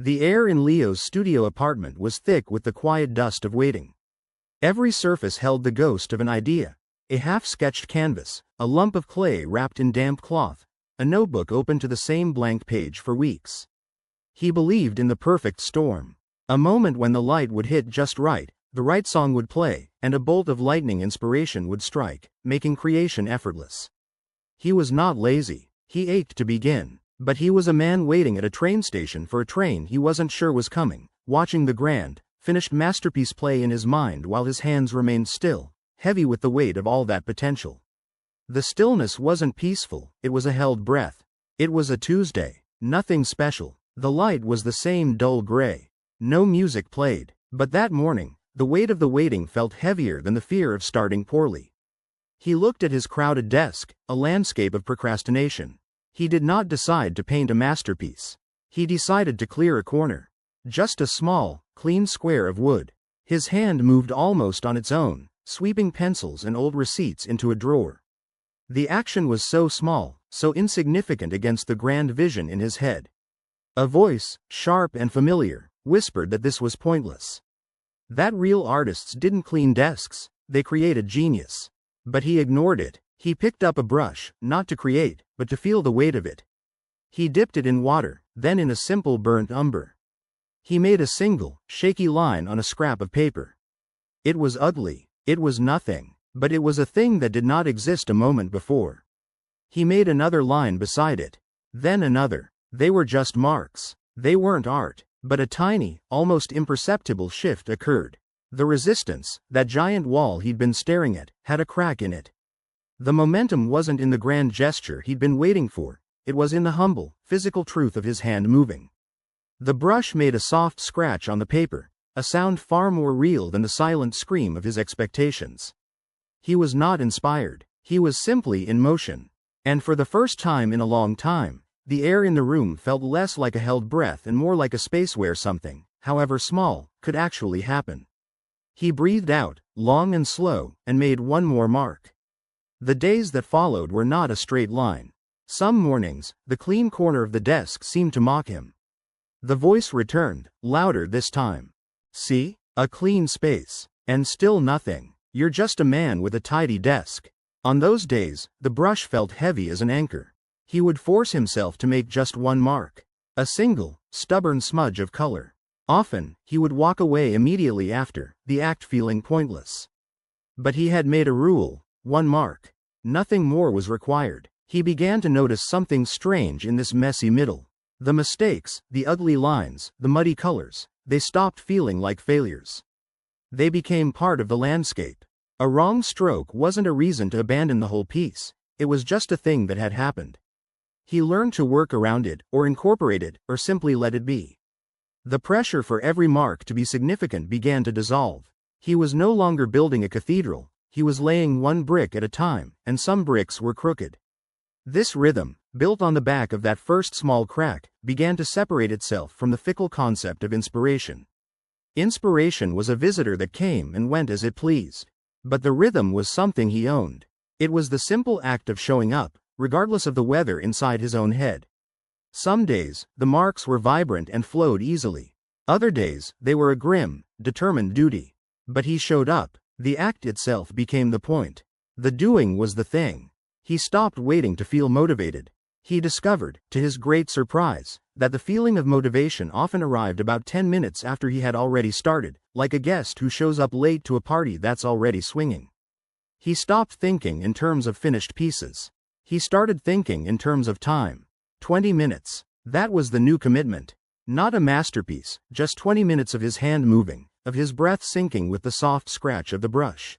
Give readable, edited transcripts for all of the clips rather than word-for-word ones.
The air in Leo's studio apartment was thick with the quiet dust of waiting. Every surface held the ghost of an idea. A half-sketched canvas, a lump of clay wrapped in damp cloth, a notebook open to the same blank page for weeks. He believed in the perfect storm. A moment when the light would hit just right, the right song would play, and a bolt of lightning inspiration would strike, making creation effortless. He was not lazy. He ached to begin. But he was a man waiting at a train station for a train he wasn't sure was coming, watching the grand, finished masterpiece play in his mind while his hands remained still, heavy with the weight of all that potential. The stillness wasn't peaceful, it was a held breath. It was a Tuesday, nothing special. The light was the same dull gray. No music played, but that morning, the weight of the waiting felt heavier than the fear of starting poorly. He looked at his crowded desk, a landscape of procrastination. He did not decide to paint a masterpiece. He decided to clear a corner. Just a small, clean square of wood. His hand moved almost on its own, sweeping pencils and old receipts into a drawer. The action was so small, so insignificant against the grand vision in his head. A voice, sharp and familiar, whispered that this was pointless. That real artists didn't clean desks, they created genius. But he ignored it. He picked up a brush, not to create, but to feel the weight of it. He dipped it in water, then in a simple burnt umber. He made a single, shaky line on a scrap of paper. It was ugly, it was nothing, but it was a thing that did not exist a moment before. He made another line beside it. Then another. They were just marks. They weren't art, but a tiny, almost imperceptible shift occurred. The resistance, that giant wall he'd been staring at, had a crack in it. The momentum wasn't in the grand gesture he'd been waiting for, it was in the humble, physical truth of his hand moving. The brush made a soft scratch on the paper, a sound far more real than the silent scream of his expectations. He was not inspired, he was simply in motion. And for the first time in a long time, the air in the room felt less like a held breath and more like a space where something, however small, could actually happen. He breathed out, long and slow, and made one more mark. The days that followed were not a straight line. Some mornings, the clean corner of the desk seemed to mock him. The voice returned, louder this time. See? A clean space. And still nothing. You're just a man with a tidy desk. On those days, the brush felt heavy as an anchor. He would force himself to make just one mark. A single, stubborn smudge of color. Often, he would walk away immediately after, the act feeling pointless. But he had made a rule. One mark. Nothing more was required. He began to notice something strange in this messy middle. The mistakes, the ugly lines, the muddy colors, they stopped feeling like failures. They became part of the landscape. A wrong stroke wasn't a reason to abandon the whole piece, it was just a thing that had happened. He learned to work around it, or incorporate it, or simply let it be. The pressure for every mark to be significant began to dissolve. He was no longer building a cathedral. He was laying one brick at a time, and some bricks were crooked. This rhythm, built on the back of that first small crack, began to separate itself from the fickle concept of inspiration. Inspiration was a visitor that came and went as it pleased. But the rhythm was something he owned. It was the simple act of showing up, regardless of the weather inside his own head. Some days, the marks were vibrant and flowed easily. Other days, they were a grim, determined duty. But he showed up. The act itself became the point. The doing was the thing. He stopped waiting to feel motivated. He discovered, to his great surprise, that the feeling of motivation often arrived about 10 minutes after he had already started, like a guest who shows up late to a party that's already swinging. He stopped thinking in terms of finished pieces. He started thinking in terms of time. 20 minutes. That was the new commitment. Not a masterpiece, just 20 minutes of his hand moving, of his breath syncing with the soft scratch of the brush.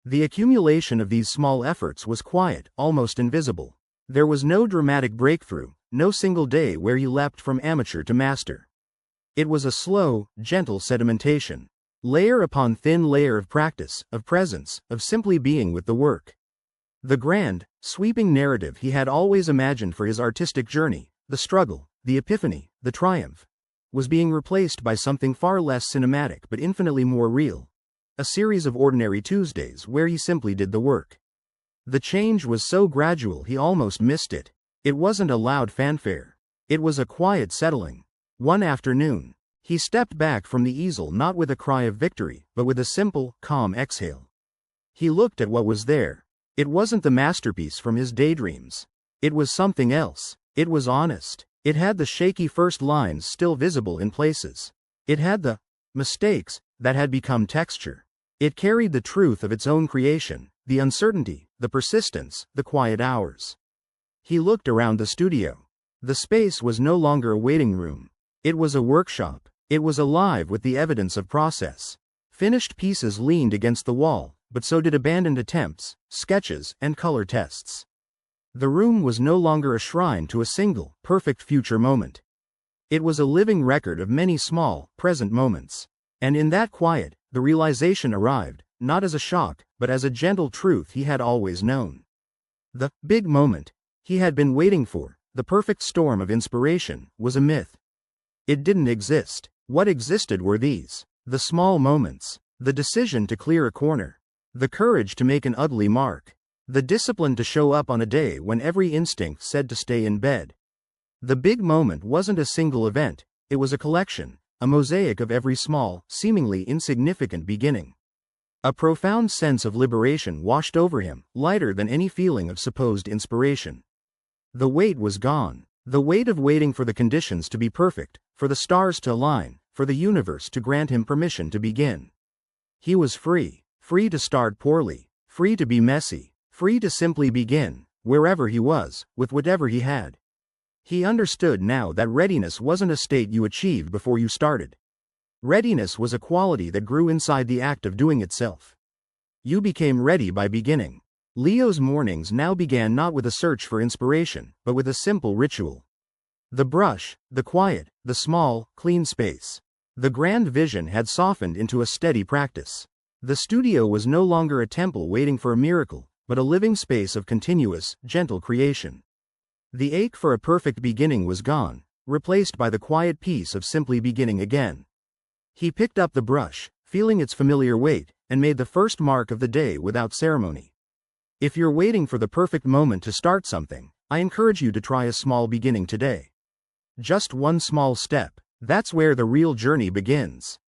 The accumulation of these small efforts was quiet, almost invisible. There was no dramatic breakthrough, no single day where he leapt from amateur to master. It was a slow, gentle sedimentation. Layer upon thin layer of practice, of presence, of simply being with the work. The grand, sweeping narrative he had always imagined for his artistic journey, the struggle, the epiphany, the triumph, was being replaced by something far less cinematic but infinitely more real. A series of ordinary Tuesdays where he simply did the work. The change was so gradual he almost missed it. It wasn't a loud fanfare. It was a quiet settling. One afternoon, he stepped back from the easel not with a cry of victory, but with a simple, calm exhale. He looked at what was there. It wasn't the masterpiece from his daydreams. It was something else. It was honest. It had the shaky first lines still visible in places. It had the mistakes that had become texture. It carried the truth of its own creation, the uncertainty, the persistence, the quiet hours. He looked around the studio. The space was no longer a waiting room. It was a workshop. It was alive with the evidence of process. Finished pieces leaned against the wall, but so did abandoned attempts, sketches, and color tests. The room was no longer a shrine to a single, perfect future moment. It was a living record of many small, present moments. And in that quiet, the realization arrived, not as a shock, but as a gentle truth he had always known. The big moment he had been waiting for, the perfect storm of inspiration, was a myth. It didn't exist. What existed were these: the small moments, the decision to clear a corner, the courage to make an ugly mark, the discipline to show up on a day when every instinct said to stay in bed. The big moment wasn't a single event, it was a collection, a mosaic of every small, seemingly insignificant beginning. A profound sense of liberation washed over him, lighter than any feeling of supposed inspiration. The weight was gone. The weight of waiting for the conditions to be perfect, for the stars to align, for the universe to grant him permission to begin. He was free. Free to start poorly. Free to be messy. Free to simply begin, wherever he was, with whatever he had. He understood now that readiness wasn't a state you achieved before you started. Readiness was a quality that grew inside the act of doing itself. You became ready by beginning. Leo's mornings now began not with a search for inspiration, but with a simple ritual. The brush, the quiet, the small, clean space. The grand vision had softened into a steady practice. The studio was no longer a temple waiting for a miracle, but a living space of continuous, gentle creation. The ache for a perfect beginning was gone, replaced by the quiet peace of simply beginning again. He picked up the brush, feeling its familiar weight, and made the first mark of the day without ceremony. If you're waiting for the perfect moment to start something, I encourage you to try a small beginning today. Just one small step, that's where the real journey begins.